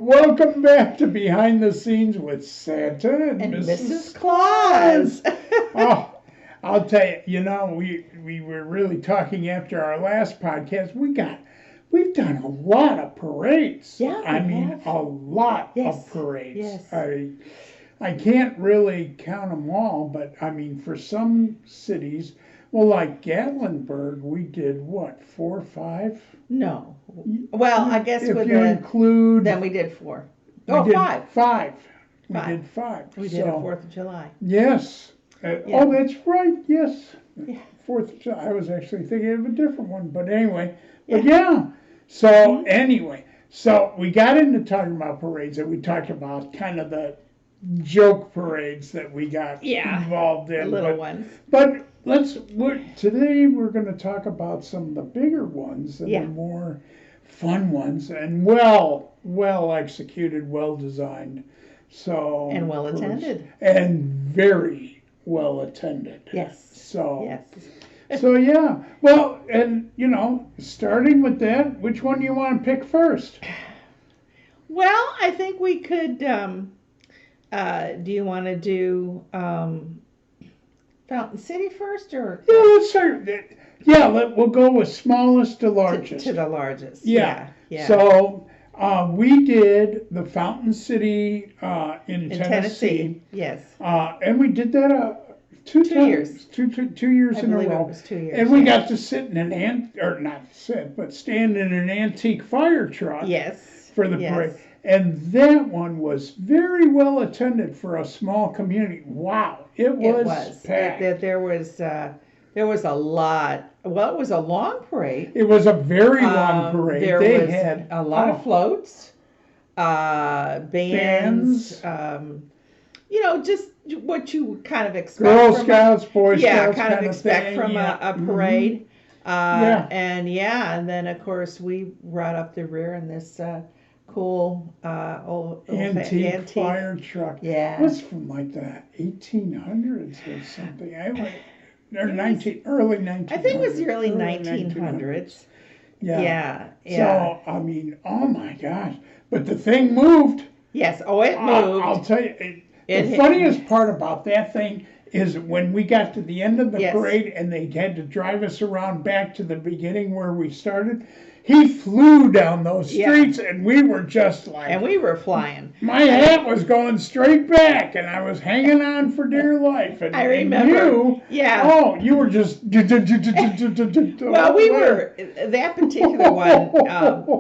Welcome back to Behind the Scenes with Santa and Mrs. Mrs. Claus. Claus. Oh, I'll tell you, we were really talking after our last podcast. We've done a lot of parades. Yeah, I we mean, have. a lot Yes, of parades. yes. I can't really count them all, but I mean, for some cities, well, like Gatlinburg, we did what, 4 or 5? No. Well, I guess If with you the include, then we did 4. we Oh, did 5. 5. We 5. did 5. We did a 4th of July. Yes. Yeah. Oh, that's right. Yes. Yeah. 4th of July. I was actually thinking of a different one, but anyway. Yeah. But yeah. So Mhm. anyway, so we got into talking about parades, and we talked about kind of the joke parades that we got Yeah, involved the in. little ones. But today we're going to talk about some of the bigger ones and Yeah. the more fun ones, and well executed, well designed. So And well attended. and very well attended. Yes. So Yes. so yeah. Well, and starting with that, which one do you want to pick first? Well, I think we could. Do you want to do Fountain City first, or Yeah, let's start. Yeah, we'll go with smallest to largest. to the largest? Yeah. Yeah. So we did the Fountain City in in Tennessee. Yes. And we did that 2 2 times, years. 2 years I in a believe it row. was 2 years. And we yeah. got to sit in or not sit, but stand in an antique fire truck Yes. for the yes. parade. And that one was very well attended for a small community. Wow, it was packed. There was a lot. Well, it was a long parade. It was a very long parade. There They was had a lot of floats, bands. Just what you kind of expect. Girl from Scouts, Boy yeah, Scouts, kind of expect thing. from Yeah. a parade. Yeah. And then of course we brought up the rear in this cool old Antique fire truck. Yeah. What's from like the 1800s or something? Early 1900s. I think it was the early 1900s. Yeah. Yeah. So, I mean, oh my gosh. But the thing moved. Yes. Oh, it moved. I'll tell you, the funniest part about that thing is when we got to the end of the Yes. parade and they had to drive us around back to the beginning where we started, he flew down those streets and we were just like... And we were flying. My hat was going straight back and I was hanging on for dear life. And, I remember. And you were just... Well, we were, that particular one,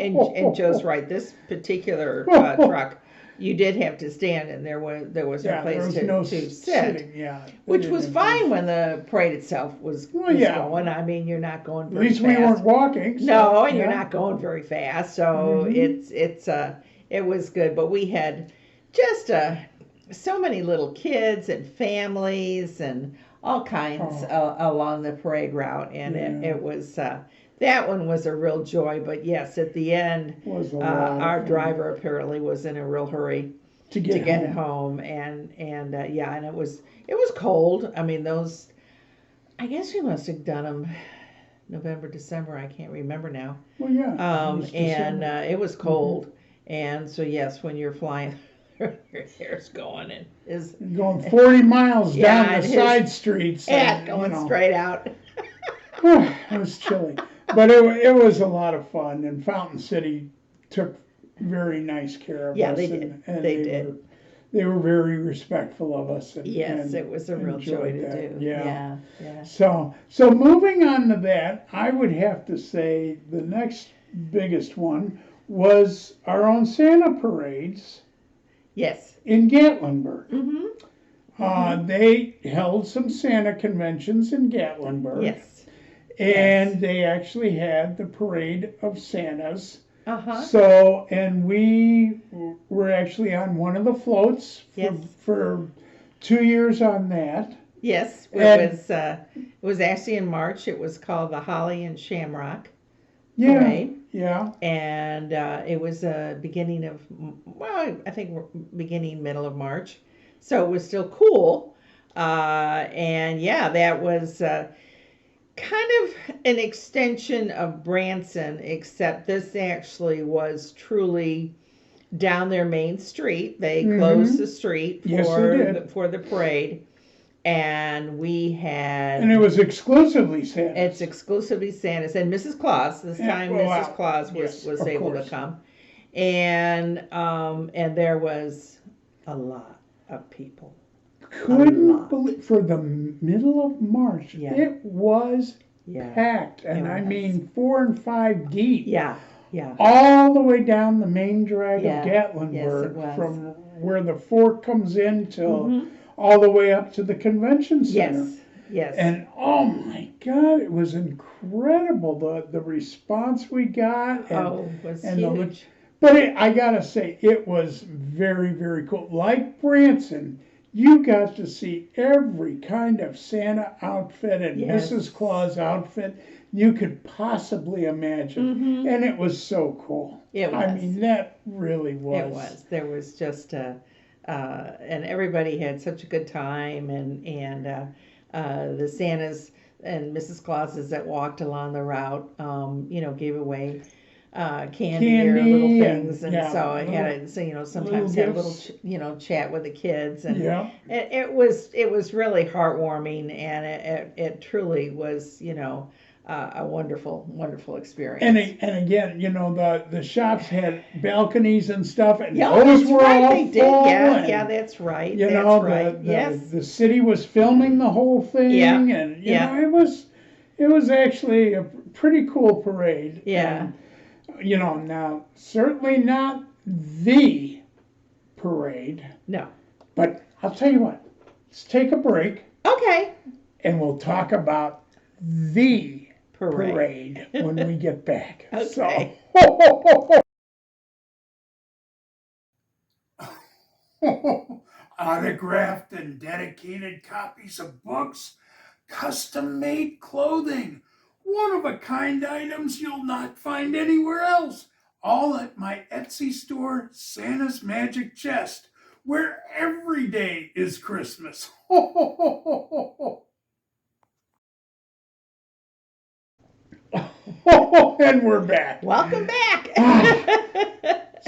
and Joe's right, this particular truck, you did have to stand, and there was a place to sit, sitting, which was fine when the parade itself was going. I mean, you're not going very fast. At least we weren't walking. So, no, and you're not going very fast, so it was good. But we had just so many little kids and families and all kinds along the parade route, and it was. That one was a real joy, but yes, at the end, our driver apparently was in a real hurry to get home, and it was cold. I mean, I guess we must have done them November, December. I can't remember now. Well, yeah. It was cold, and so yes, when you're flying, your hair's going and is going 40 miles down the side streets, and going straight out. It was chilly. But it was a lot of fun, and Fountain City took very nice care of us. Yeah, they did. They did. They were very respectful of us. Yes, it was a real joy to do. Yeah. Yeah. So moving on to that, I would have to say the next biggest one was our own Santa parades. Yes. In Gatlinburg. Mm-hmm. They held some Santa conventions in Gatlinburg. Yes. And they actually had the parade of Santas. Uh-huh. So, and we were actually on one of the floats Yes. for 2 years on that. Yes, And it was actually in March. It was called the Holly and Shamrock yeah, Parade, yeah. and it was beginning of, well, I think beginning middle of March, so it was still cool. And yeah, that was kind of an extension of Branson, except this actually was truly down their main street. They closed Mm-hmm. the street Yes, they did. for the parade, and we And it had was exclusively Santa's. it's exclusively Santa's and Mrs. Claus. This Yeah, time, well, Mrs. Claus yes, was of able to course. come, and there was a lot of people. Couldn't believe for the middle of March, Yeah. it was Yeah, packed, and it I was. mean 4 and 5 deep. Yeah, yeah, All the way down the main drag yeah. of Yes, it Gatlinburg, was. from where the fork comes in till Mm-hmm. all the way up to the convention center. Yes, yes. And oh my God, it was incredible the response we got. It was and the huge. But I gotta say, it was very, very cool. Like Branson, you got to see every kind of Santa outfit and Yes. Mrs. Claus outfit you could possibly imagine. Mm-hmm. And it was so cool. It was. I mean, that really was. It was. There was just and everybody had such a good time, and the Santas and Mrs. Clauses that walked along the route, gave away candy or little Candy things, and yeah, so I had to, sometimes little had a little, gifts. chat with the kids, and Yeah. it was really heartwarming, and it truly was, a wonderful, wonderful experience. And again, the shops had balconies and stuff, and Yeah, those that's were right, all they did. full. Yeah, that's right. You That's know, right. Yes. the city was filming the whole thing, Yeah, and yeah. it was actually a pretty cool parade. Yeah. And, now certainly not the parade, No. but I'll tell you what. Let's take a break, Okay. and we'll talk about the Parade. when we get back. Okay. So, autographed and dedicated copies of books, custom-made clothing, one-of-a-kind items you'll not find anywhere else, all at my Etsy store, Santa's Magic Chest, where every day is Christmas. And we're back. Welcome back.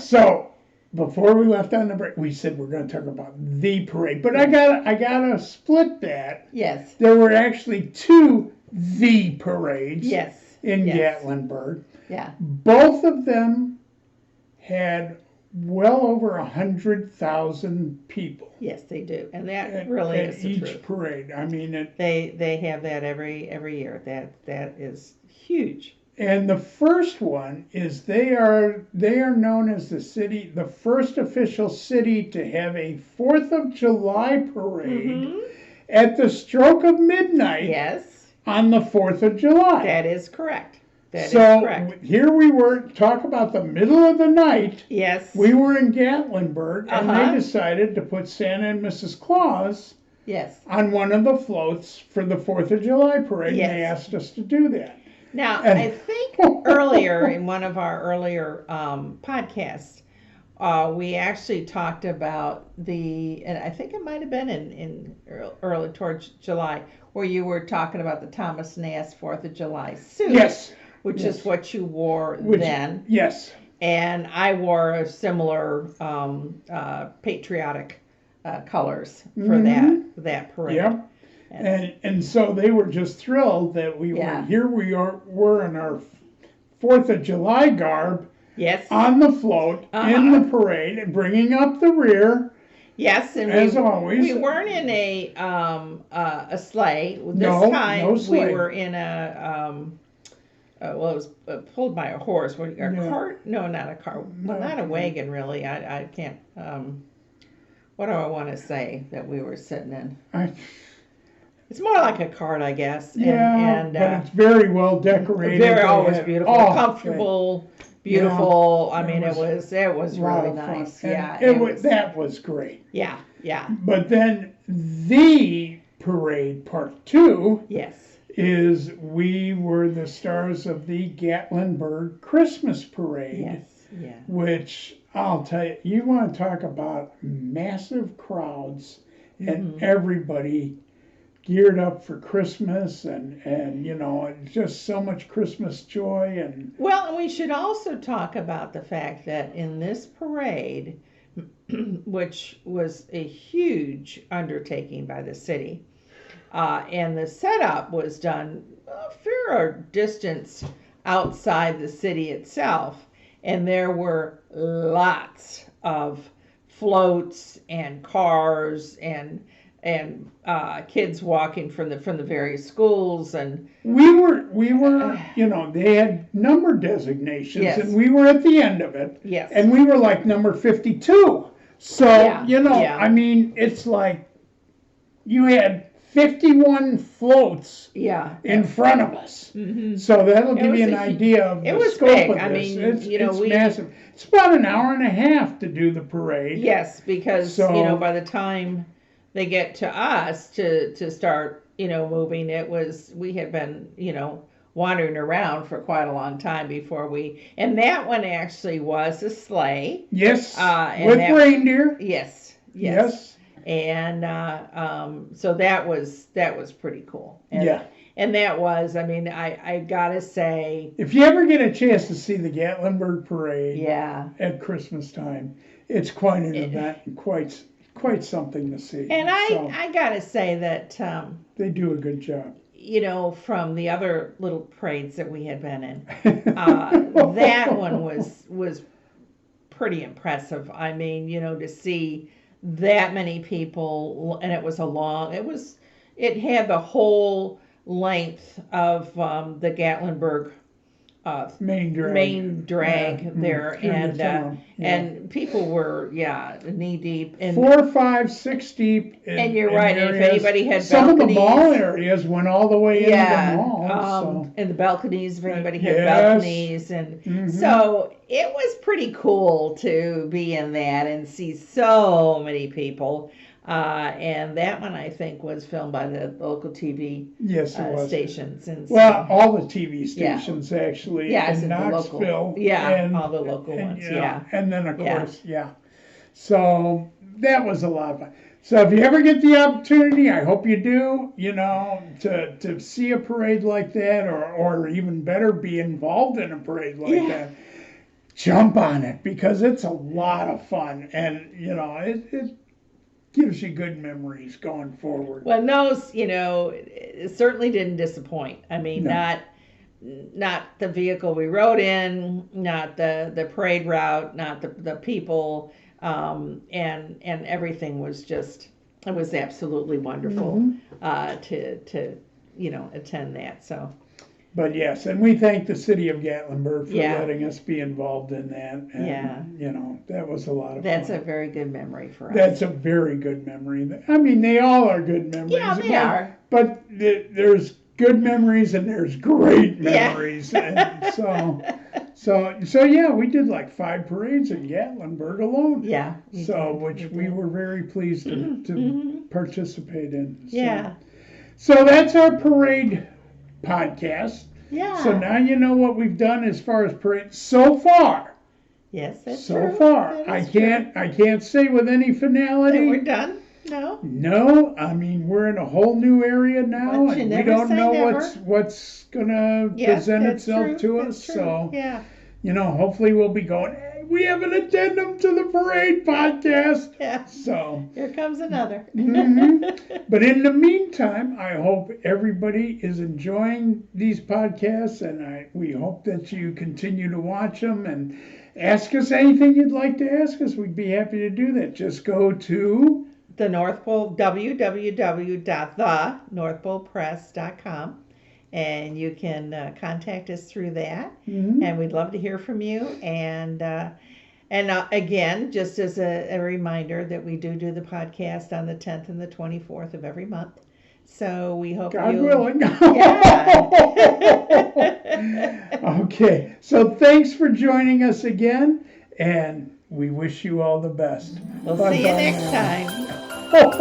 So, before we left on the break, we said we're going to talk about the parade, but I gotta split that. Yes. There were actually two the parades. Yes. In Yes. Gatlinburg. Yeah. Both of them had well over 100,000 people. Yes, they do, and that really at is the each truth. parade. I mean, They have that every year. That is huge. and the first one is they are known as the first official city to have a 4th of July parade Mm-hmm. at the stroke of midnight. Yes. On the 4th of July. That is correct. That is so correct. Here we were, talk about the middle of the night. Yes. We were in Gatlinburg, and Uh-huh. they decided to put Santa and Mrs. Claus Yes. on one of the floats for the 4th of July parade, Yes. and they asked us to do that. Now, And- I think earlier in one of our earlier podcasts, we actually talked about and I think it might have been in early towards July, where you were talking about the Thomas Nast 4th of July suit. Yes. Which Yes. is what you wore then. Yes. And I wore a similar patriotic colors for that parade. Yep. And so they were just thrilled that we Yeah. were in our 4th of July garb Yes. on the float in the parade and bringing up the rear. Yes, and as always. we weren't in a sleigh this No, time. no sleigh. We were in it was pulled by a horse. A cart? No, not a car. Well, not a wagon, really. I can't. What do I want to say that we were sitting in? It's more like a cart, I guess. And but it's very well decorated. Very They always had- beautiful, comfortable, beautiful. Yeah, I mean, it was a lot really of fun. nice. And Yeah, it was that was great. Yeah, yeah. But then the parade part 2 Yes. is we were the stars of the Gatlinburg Christmas Parade. Yes. Yeah. Which I'll tell you, you want to talk about massive crowds and everybody geared up for Christmas and just so much Christmas joy. And Well, and we should also talk about the fact that in this parade, which was a huge undertaking by the city, and the setup was done a fair distance outside the city itself, and there were lots of floats and cars and kids walking from the various schools, and we were they had number designations, Yes. and we were at the end of it, yes, and we were like number 52. So Yeah. I mean, it's like you had 51 floats yeah, in front of us. hmm So that'll give was you an a hu- idea of it the was scope big. of I this. mean, It's we massive. It's about an hour and a half to do the parade. yes, because So- by the time they get to us to start moving, we had been wandering around for quite a long time before and that one actually was a sleigh. Yes, And with that- reindeer. Yes. Yes. And so that was pretty cool. And, Yeah. And that was, I mean, I gotta say, If you ever get a chance to see the Gatlinburg Parade yeah. at Christmas time, it's quite an event and quite something to see. And So, I gotta say that, they do a good job. from the other little parades that we had been in, that one was pretty impressive. I mean, to see that many people, and it had the whole length of the Gatlinburg Main drag. main drag Yeah. there, Through the and town. Yeah. and people were knee deep, and 4, 5, 6 deep. And you're right, and if areas. anybody had some of the mall balconies- areas went all the way into the mall. and the balconies, if anybody had Yes. balconies, and Mhm. so it was pretty cool to be in that and see so many people. And that one I think was filmed by the local TV Yes, it was. stations, and so, Well, all the TV Yeah. stations actually Yeah, I in said the local- Knoxville. yeah, and, all the local ones, yeah. And then of Yeah. course, So that was a lot of fun. So if you ever get the opportunity, I hope you do, to see a parade like that, or even better, be involved in a parade like Yeah. that. Jump on it, because it's a lot of fun, and it gives you good memories going forward. Well, no, it certainly didn't disappoint. I mean, No. not the vehicle we rode in, not the parade route, not the people, and everything was it was absolutely wonderful to attend that. So. But yes, and we thank the city of Gatlinburg for Yeah. letting us be involved in that. And, Yeah. that was a lot of That's fun. a very good memory for us. That's a very good memory. I mean, they all are good memories. Yeah, they are. But there's good memories and there's great Yeah. memories. And so yeah, we did like 5 parades in Gatlinburg alone. Yeah. Which we were very pleased to participate in. So. Yeah. So that's our parade podcast. Yeah. So now you know what we've done as far as parade so far. Yes, that's So true. far, That I is true. can't say with any That we're finality. done. No. No, I mean we're in a whole new area now, But you and we never don't say know never. what's gonna Yeah, present that's itself true. to That's us. true. So Yeah. hopefully we'll be going. Hey, we have an addendum to the parade podcast. Yeah. So. Here comes another. Mhm. But in the meantime, I hope everybody is enjoying these podcasts, and we hope that you continue to watch them and ask us anything you'd like to ask us. We'd be happy to do that. Just go to The North Pole, www.thenorthpolepress.com, and you can contact us through that, and we'd love to hear from you. And again, just as a reminder that we do the podcast on the 10th and the 24th of every month. So we hope God you... willing. Yeah. Okay, so thanks for joining us again, and we wish you all the best. We'll see you Bye-bye next now. time. Ho,